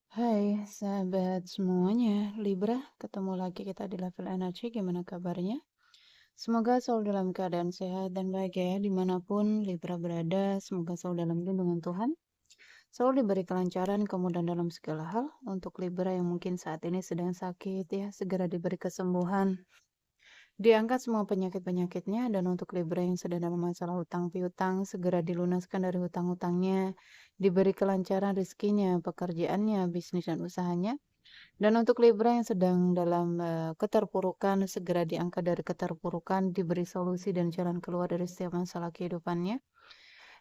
Hai sahabat semuanya, Libra, ketemu lagi kita di level energi, gimana kabarnya? Semoga selalu dalam keadaan sehat dan bahagia ya, dimanapun Libra berada, semoga selalu dalam lindungan Tuhan, selalu diberi kelancaran, kemudahan dalam segala hal. Untuk Libra yang mungkin saat ini sedang sakit ya, segera diberi kesembuhan, diangkat semua penyakit-penyakitnya, dan untuk Libra yang sedang dalam masalah hutang piutang, segera dilunaskan dari hutang-hutangnya, diberi kelancaran rezekinya, pekerjaannya, bisnis dan usahanya. Dan untuk Libra yang sedang dalam keterpurukan, segera diangkat dari keterpurukan, diberi solusi dan jalan keluar dari setiap masalah kehidupannya.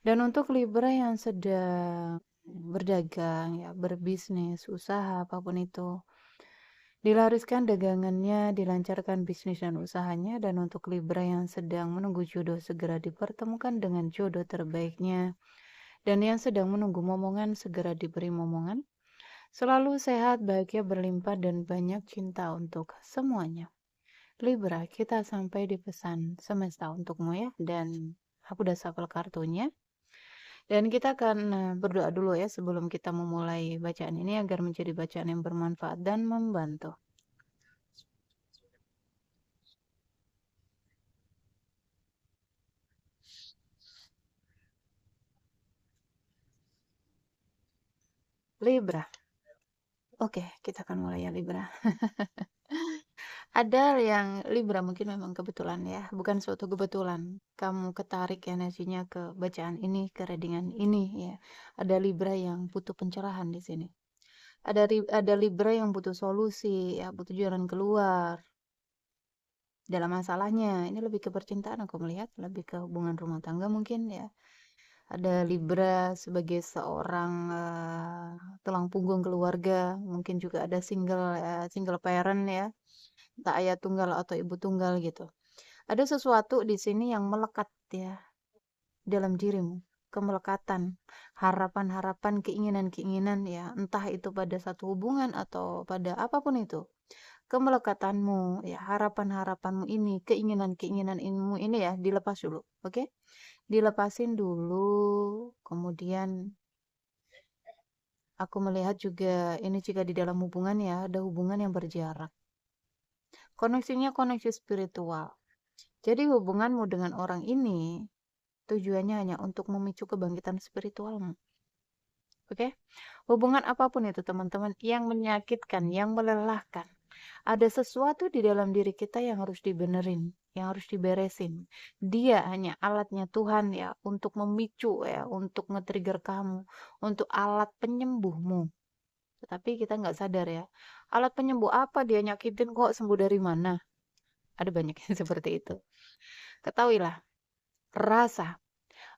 Dan untuk Libra yang sedang berdagang, ya, berbisnis, usaha, apapun itu, dilariskan dagangannya, dilancarkan bisnis dan usahanya. Dan untuk Libra yang sedang menunggu jodoh, segera dipertemukan dengan jodoh terbaiknya. Dan yang sedang menunggu momongan, segera diberi momongan. Selalu sehat, bahagia, berlimpah, dan banyak cinta untuk semuanya. Libra, kita sampai di pesan semesta untukmu ya. Dan aku udah shuffle kartunya. Dan kita akan berdoa dulu ya sebelum kita memulai bacaan ini agar menjadi bacaan yang bermanfaat dan membantu. Libra. Oke, kita akan mulai ya Libra. Ada yang Libra mungkin memang kebetulan ya, bukan suatu kebetulan. Kamu ketarik energinya ke bacaan ini, ke readingan ini ya. Ada Libra yang butuh pencerahan di sini. Ada Libra yang butuh solusi, ya, butuh jalan keluar dalam masalahnya. Ini lebih ke percintaan aku melihat, lebih ke hubungan rumah tangga mungkin ya. Ada Libra sebagai seorang tulang punggung keluarga, mungkin juga ada single parent ya, entah ayah tunggal atau ibu tunggal gitu. Ada sesuatu di sini yang melekat ya dalam dirimu, kemelekatan, harapan-harapan, keinginan-keinginan ya, entah itu pada satu hubungan atau pada apapun itu. Kemelekatanmu, ya, harapan-harapanmu ini, keinginan-keinginanmu ini ya, dilepas dulu, oke? Dilepasin dulu, kemudian aku melihat juga ini jika di dalam hubungan ya, ada hubungan yang berjarak. Koneksinya koneksi spiritual. Jadi hubunganmu dengan orang ini tujuannya hanya untuk memicu kebangkitan spiritualmu. Oke? Hubungan apapun itu teman-teman yang menyakitkan, yang melelahkan. Ada sesuatu di dalam diri kita yang harus dibenerin, yang harus diberesin. Dia hanya alatnya Tuhan ya untuk memicu ya, untuk nge-trigger kamu, untuk alat penyembuhmu. Tetapi kita nggak sadar ya, alat penyembuh apa dia nyakitin kok sembuh dari mana? Ada banyak yang seperti itu. Ketahuilah, rasa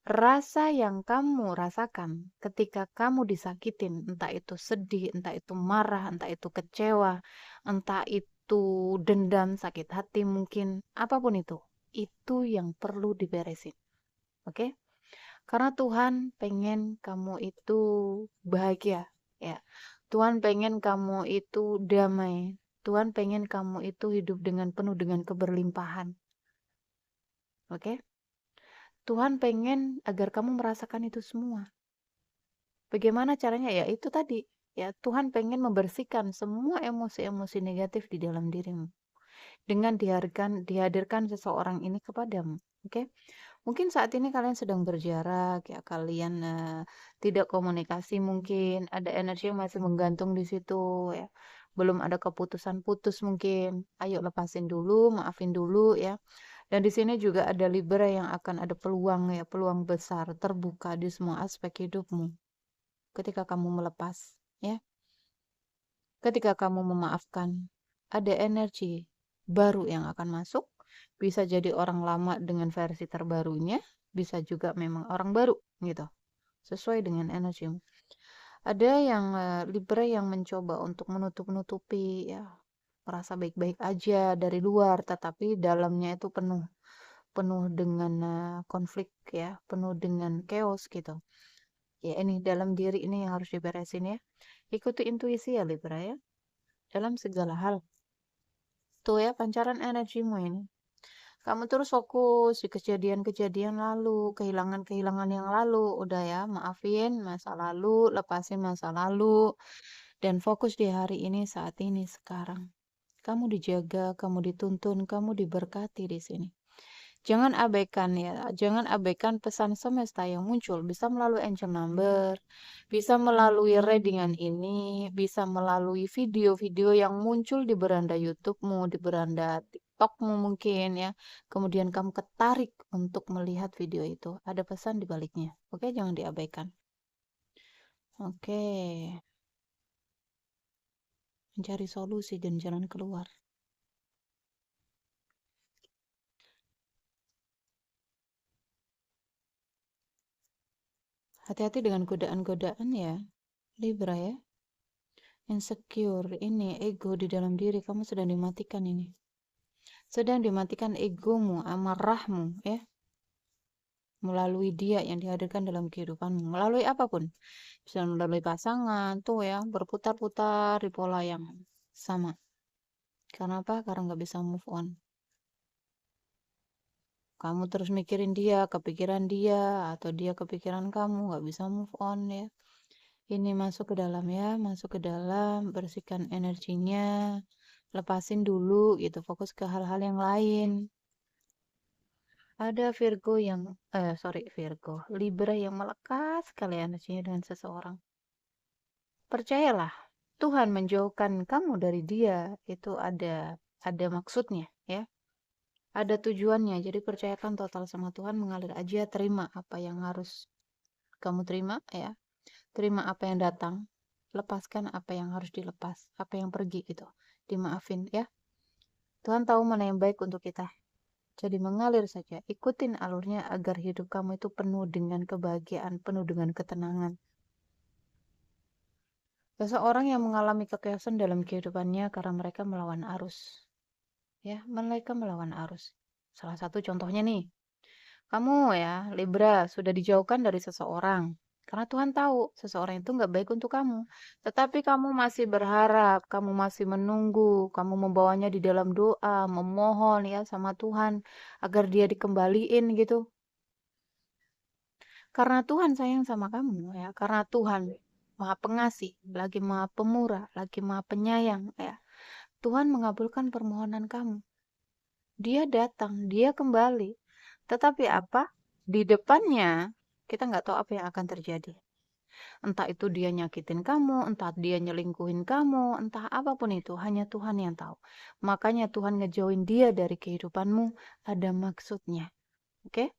rasa yang kamu rasakan ketika kamu disakitin, entah itu sedih, entah itu marah, entah itu kecewa, entah itu dendam, sakit hati mungkin, apapun itu yang perlu diberesin. Oke? Karena Tuhan pengen kamu itu bahagia, ya. Tuhan pengen kamu itu damai. Tuhan pengen kamu itu hidup dengan penuh dengan keberlimpahan. Oke? Tuhan pengen agar kamu merasakan itu semua. Bagaimana caranya? Ya itu tadi, ya Tuhan pengen membersihkan semua emosi-emosi negatif di dalam dirimu dengan dihadirkan seseorang ini kepadamu. Oke? Mungkin saat ini kalian sedang berjarak, ya kalian tidak komunikasi mungkin, ada energi yang masih menggantung di situ ya. Belum ada keputusan putus mungkin. Ayo lepasin dulu, maafin dulu ya. Dan di sini juga ada Libra yang akan ada peluang ya, peluang besar terbuka di semua aspek hidupmu ketika kamu melepas, ya. Ketika kamu memaafkan, ada energi baru yang akan masuk. Bisa jadi orang lama dengan versi terbarunya, bisa juga memang orang baru gitu. Sesuai dengan energimu. Ada yang Libra yang mencoba untuk menutup-nutupi ya, merasa baik-baik aja dari luar, tetapi dalamnya itu penuh penuh dengan konflik ya, penuh dengan chaos gitu. Ya, ini dalam diri ini yang harus diberesin ya. Ikuti intuisi ya Libra ya, dalam segala hal. Tuh ya, pancaran energimu ini. Kamu terus fokus di kejadian-kejadian lalu, kehilangan-kehilangan yang lalu. Udah ya, maafin masa lalu, lepasin masa lalu. Dan fokus di hari ini, saat ini, sekarang. Kamu dijaga, kamu dituntun, kamu diberkati di sini. Jangan abaikan ya, jangan abaikan pesan semesta yang muncul. Bisa melalui angel number, bisa melalui readingan ini, bisa melalui video-video yang muncul di beranda YouTube-mu, di beranda TikTok-mu mungkin ya. Kemudian kamu ketarik untuk melihat video itu. Ada pesan di baliknya. Oke, jangan diabaikan. Oke, mencari solusi dan jalan keluar. Hati-hati dengan godaan-godaan ya, Libra ya. Insecure, ini ego di dalam diri kamu sedang dimatikan ini. Sedang dimatikan egomu, amarahmu ya. Melalui dia yang dihadirkan dalam kehidupanmu. Melalui apapun. Bisa melalui pasangan, tuh ya, berputar-putar di pola yang sama. Karena apa? Karena nggak bisa move on. Kamu terus mikirin dia, kepikiran dia, atau dia kepikiran kamu, nggak bisa move on ya. Ini masuk ke dalam ya, masuk ke dalam, bersihkan energinya, lepasin dulu gitu, fokus ke hal-hal yang lain. Ada Virgo yang, Virgo, Libra yang melekat sekali energinya dengan seseorang. Percayalah, Tuhan menjauhkan kamu dari dia, itu ada maksudnya ya. Ada tujuannya, jadi percayakan total sama Tuhan, mengalir aja, terima apa yang harus kamu terima ya. Terima apa yang datang, lepaskan apa yang harus dilepas, apa yang pergi gitu. Dimaafin ya. Tuhan tahu mana yang baik untuk kita. Jadi mengalir saja, ikutin alurnya agar hidup kamu itu penuh dengan kebahagiaan, penuh dengan ketenangan. Seseorang yang mengalami kekeosan dalam kehidupannya karena mereka melawan arus. Ya, mereka melawan arus. Salah satu contohnya nih, kamu ya, Libra, sudah dijauhkan dari seseorang. Karena Tuhan tahu seseorang itu nggak baik untuk kamu. Tetapi kamu masih berharap, kamu masih menunggu, kamu membawanya di dalam doa, memohon ya sama Tuhan agar dia dikembaliin gitu. Karena Tuhan sayang sama kamu ya, karena Tuhan Maha Pengasih, lagi Maha Pemurah, lagi Maha Penyayang ya. Tuhan mengabulkan permohonan kamu. Dia datang, dia kembali. Tetapi apa? Di depannya kita nggak tahu apa yang akan terjadi. Entah itu dia nyakitin kamu, entah dia nyelingkuhin kamu, entah apapun itu, hanya Tuhan yang tahu. Makanya Tuhan ngejauhin dia dari kehidupanmu, ada maksudnya. Oke?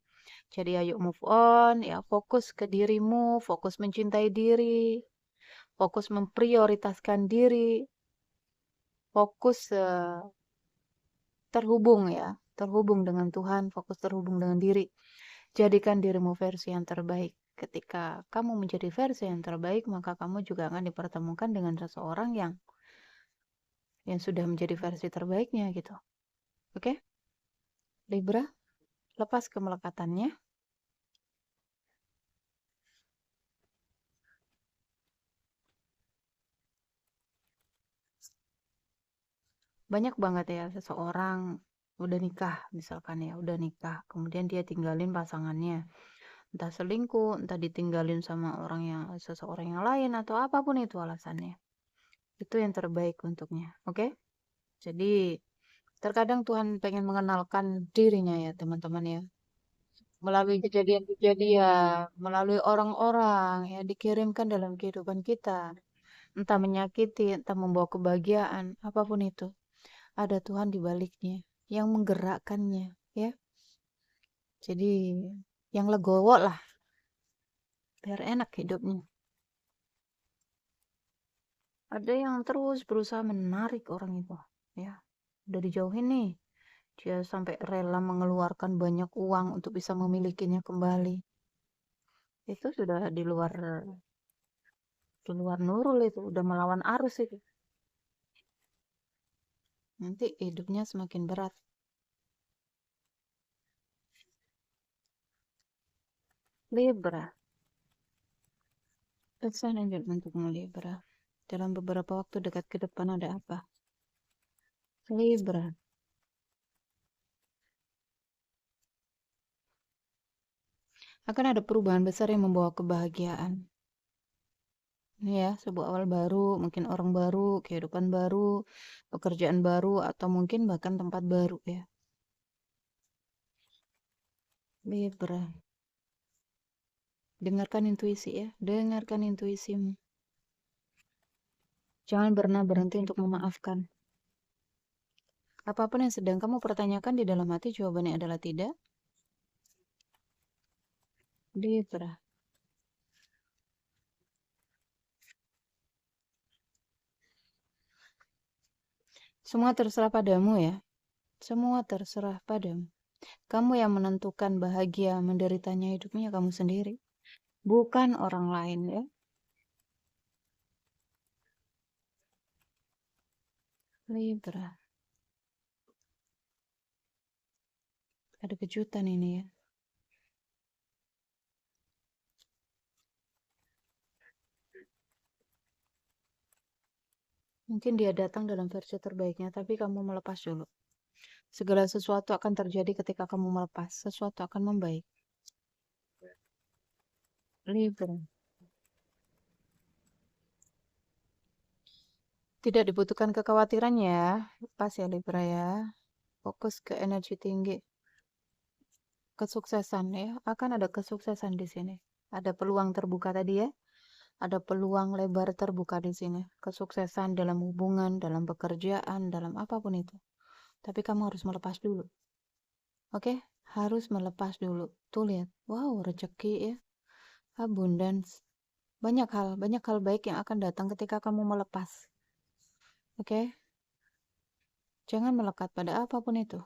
Jadi ayo move on, ya fokus ke dirimu, fokus mencintai diri, fokus memprioritaskan diri, fokus terhubung ya, terhubung dengan Tuhan, fokus terhubung dengan diri. Jadikan dirimu versi yang terbaik. Ketika kamu menjadi versi yang terbaik, maka kamu juga akan dipertemukan dengan seseorang yang sudah menjadi versi terbaiknya gitu. Oke? Libra, lepas kemelekatannya. Banyak banget ya seseorang udah nikah misalkan ya, udah nikah, kemudian dia tinggalin pasangannya. Entah selingkuh, entah ditinggalin sama seseorang yang lain atau apapun itu alasannya. Itu yang terbaik untuknya. Oke? Jadi terkadang Tuhan pengen mengenalkan dirinya ya teman-teman ya. Melalui kejadian-kejadian, melalui orang-orang ya dikirimkan dalam kehidupan kita. Entah menyakiti, entah membawa kebahagiaan, apapun itu. Ada Tuhan di baliknya yang menggerakkannya ya. Jadi yang legowo lah, biar enak hidupnya. Ada yang terus berusaha menarik orang itu ya. Udah dijauhin nih. Dia sampai rela mengeluarkan banyak uang untuk bisa memilikinya kembali. Itu sudah di luar nurul itu, udah melawan arus itu. Nanti hidupnya semakin berat. Libra. Pesan angel untukmu Libra. Dalam beberapa waktu dekat ke depan ada apa? Libra. Akan ada perubahan besar yang membawa kebahagiaan. Ini ya, sebuah awal baru, mungkin orang baru, kehidupan baru, pekerjaan baru, atau mungkin bahkan tempat baru ya. Libra. Dengarkan intuisi ya, dengarkan intuisimu. Jangan pernah berhenti untuk memaafkan. Apapun yang sedang kamu pertanyakan di dalam hati, jawabannya adalah tidak. Libra. Semua terserah padamu ya. Semua terserah padamu. Kamu yang menentukan bahagia menderitanya hidupnya kamu sendiri. Bukan orang lain ya. Libra. Ada kejutan ini ya. Mungkin dia datang dalam versi terbaiknya, tapi kamu melepas dulu. Segala sesuatu akan terjadi ketika kamu melepas. Sesuatu akan membaik. Libra. Tidak dibutuhkan kekhawatiran ya. Lepas ya Libra ya. Fokus ke energi tinggi. Kesuksesan ya. Akan ada kesuksesan di sini. Ada peluang terbuka tadi ya. Ada peluang lebar terbuka di sini. Kesuksesan dalam hubungan, dalam pekerjaan, dalam apapun itu. Tapi kamu harus melepas dulu. Oke? Harus melepas dulu. Tuh lihat. Wow, rezeki ya. Abundance. Banyak hal baik yang akan datang ketika kamu melepas. Oke? Jangan melekat pada apapun itu.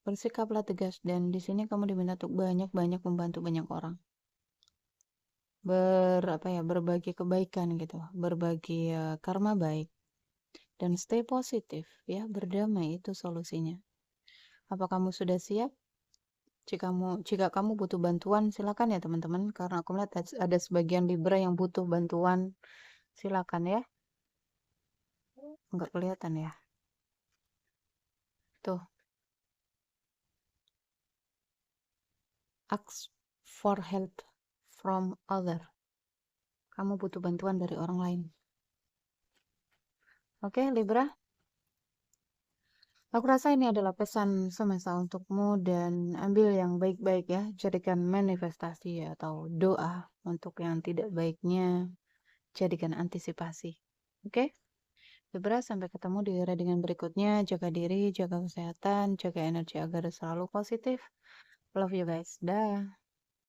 Bersikaplah tegas dan di sini kamu diminta untuk banyak-banyak membantu banyak orang. Berbagi kebaikan gitu, berbagi karma baik dan stay positif ya, berdamai itu solusinya. Apa kamu sudah siap? Jika kamu butuh bantuan silakan ya teman-teman, karena aku melihat ada sebagian Libra yang butuh bantuan. Silakan ya. Enggak kelihatan ya. Tuh, ask for help from other. Kamu butuh bantuan dari orang lain. Oke, Libra? Aku rasa ini adalah pesan semesta untukmu dan ambil yang baik-baik ya. Jadikan manifestasi atau doa untuk yang tidak baiknya. Jadikan antisipasi. Oke? Libra, sampai ketemu di readingan berikutnya. Jaga diri, jaga kesehatan, jaga energi agar selalu positif. Love you guys. Dah.